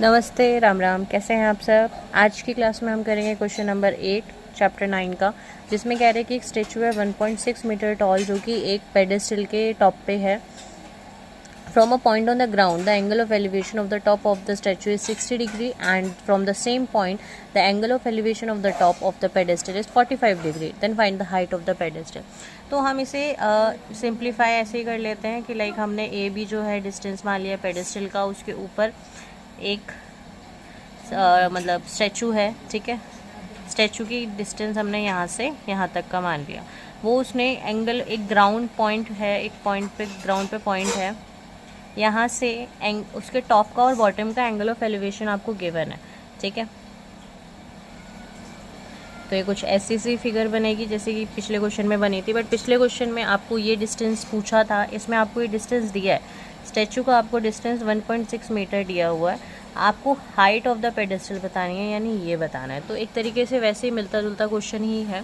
नमस्ते, राम राम। कैसे हैं आप सब। आज की क्लास में हम करेंगे क्वेश्चन नंबर 8 चैप्टर 9 का, जिसमें कह रहे हैं कि एक स्टेचू है 1.6 मीटर टॉल, जो कि एक पेडेस्टल के टॉप पे है। From a point on the ground the angle of elevation of the top of the statue is 60 degree and from the same point the angle of elevation of the top of the pedestal is 45 degree. Then find the height of the pedestal. तो हम इसे simplify ऐसे ही कर लेते हैं कि like हमने A B जो है डिस्टेंस मान लिया पेडेस्टल का, उसके ऊपर एक मतलब स्टैचू है, ठीक है। स्टैचू की डिस्टेंस हमने यहाँ से यहाँ तक का मान लिया। वो उसने एंगल, एक ग्राउंड पॉइंट है, एक पॉइंट पे ग्राउंड पे पॉइंट है, यहाँ से उसके टॉप का और बॉटम का एंगल ऑफ एलिवेशन आपको गिवन है, ठीक है। तो ये कुछ ऐसी सी फिगर बनेगी जैसे कि पिछले क्वेश्चन में बनी थी, बट पिछले क्वेश्चन में आपको ये डिस्टेंस पूछा था, इसमें आपको ये डिस्टेंस दिया है। स्टैचू का आपको डिस्टेंस 1.6 मीटर दिया हुआ है, आपको हाइट ऑफ द पेडेस्टल बतानी है, यानी ये बताना है। तो एक तरीके से वैसे ही मिलता जुलता क्वेश्चन ही है।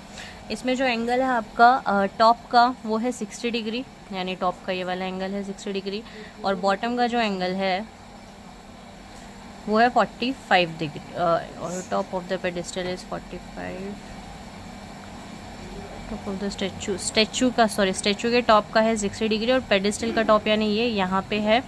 इसमें जो एंगल है आपका टॉप का वो है 60 डिग्री, यानी टॉप का ये वाला एंगल है 60 डिग्री, और बॉटम का जो एंगल है वो है 45 डिग्री, और top of the pedestal is 45, top of the statue के टॉप का है 60 डिग्री और पेडेस्टल का टॉप यानी ये यहाँ पे है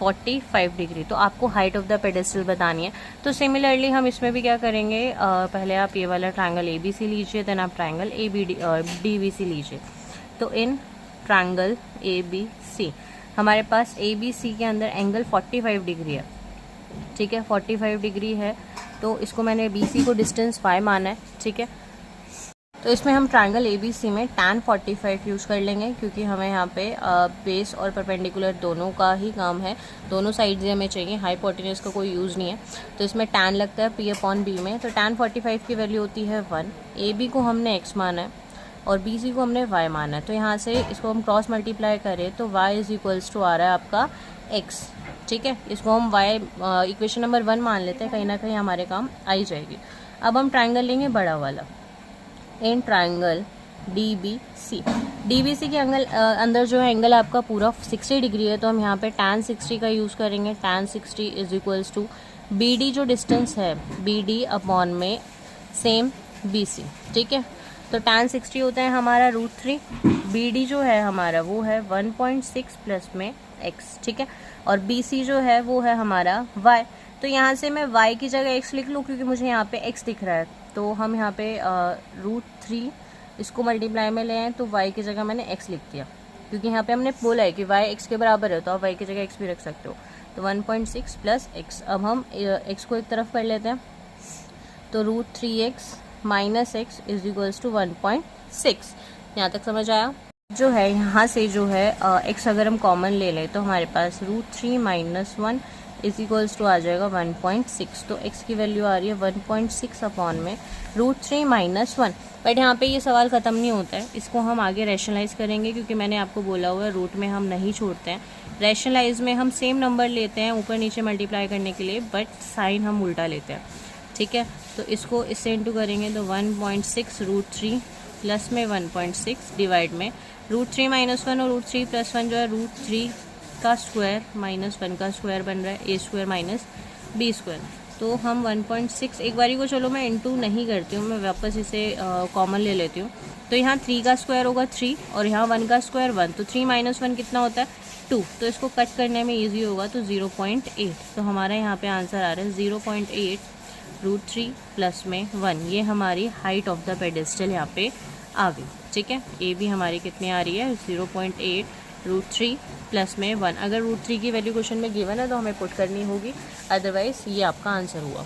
45 डिग्री। तो आपको हाइट ऑफ द पेडेस्टल बतानी है। तो सिमिलरली हम इसमें भी क्या करेंगे, पहले आप ये वाला ट्रायंगल ए बी सी लीजिए, देन आप triangle A B D B C लीजिए। तो in triangle A B C हमारे पास ए बी सी के अंदर एंगल 45 डिग्री है, ठीक है। 45 डिग्री है, तो इसको मैंने बी सी को डिस्टेंस y माना है, ठीक है। तो इसमें हम ट्रायंगल ए बी सी में tan 45 यूज़ कर लेंगे, क्योंकि हमें यहाँ पे बेस और परपेंडिकुलर दोनों का ही काम है, दोनों साइड से हमें चाहिए, हाइपोटेन्यूज का कोई यूज़ नहीं है। तो इसमें tan लगता है P/B में, तो tan 45 की वैल्यू होती है 1। ए बी को हमने x माना है और बी सी को हमने y माना है। तो यहाँ से इसको हम क्रॉस मल्टीप्लाई करें तो y इज इक्वल्स टू आ रहा है आपका x, ठीक है। इसको हम y इक्वेशन नंबर 1 मान लेते हैं, कहीं ना कहीं हमारे काम आई जाएगी। अब हम ट्रायंगल लेंगे बड़ा वाला, in triangle D B C के अंदर जो है एंगल आपका पूरा 60 डिग्री है, तो हम यहाँ पे tan 60 का यूज़ करेंगे। tan 60 is equals to B D, जो डिस्टेंस है बी डी अपॉन में सेम बी सी, ठीक है। तो tan 60 होता है हमारा √3, बी डी जो है हमारा वो है 1.6 प्लस में x, ठीक है। और बी सी जो है वो है हमारा y। तो यहाँ से मैं y की जगह x लिख लूँ, क्योंकि मुझे यहाँ पे x दिख रहा है। तो हम यहाँ पे √3 इसको मल्टीप्लाई में ले आए, तो y की जगह मैंने x लिख दिया, क्योंकि यहाँ पे हमने बोला है कि y x के बराबर है, तो आप y की जगह x भी रख सकते हो। तो 1.6 प्लस x। अब हम x को एक तरफ कर लेते हैं, तो √3x minus x is equals to 1.6। यहाँ तक समझ आया। जो है यहाँ से जो है x अगर हम कॉमन ले लें तो हमारे पास √3 माइनस 1 इज इक्वल्स टू आ जाएगा 1.6। तो x की वैल्यू आ रही है 1.6 अपॉन में √3 माइनस 1। बट यहाँ पे ये सवाल ख़त्म नहीं होता है, इसको हम आगे रैशनलाइज करेंगे, क्योंकि मैंने आपको बोला हुआ है रूट में हम नहीं छोड़ते हैं। रैशनलाइज में हम सेम नंबर लेते हैं ऊपर नीचे मल्टीप्लाई करने के लिए, बट साइन हम उल्टा लेते हैं, ठीक है। तो इसको इससे इंटू करेंगे तो 1.6 √3 प्लस में 1.6 डिवाइड में √3 माइनस 1 और √3 प्लस 1 जो है √3 का स्क्वायर माइनस 1 का स्क्वायर बन रहा है, ए स्क्वायर माइनस बी स्क्वायर। तो हम 1.6, एक बारी को चलो मैं इंटू नहीं करती हूँ, मैं वापस इसे कॉमन ले लेती हूँ। तो यहाँ 3 का स्क्वायर होगा 3 और यहाँ 1 का स्क्वायर 1, तो 3 माइनस 1 कितना होता है 2। तो इसको कट करने में ईजी होगा, तो 0.8। तो हमारा यहाँ पे आंसर आ रहा है 0.8 √3 प्लस में 1। ये हमारी हाइट ऑफ द पेडेस्टल यहाँ पे आ गई, ठीक है। ए भी हमारी कितनी आ रही है 0.8 √3 प्लस में 1। अगर √3 की वैल्यू क्वेश्चन में गिवन है तो हमें पुट करनी होगी, अदरवाइज ये आपका आंसर हुआ।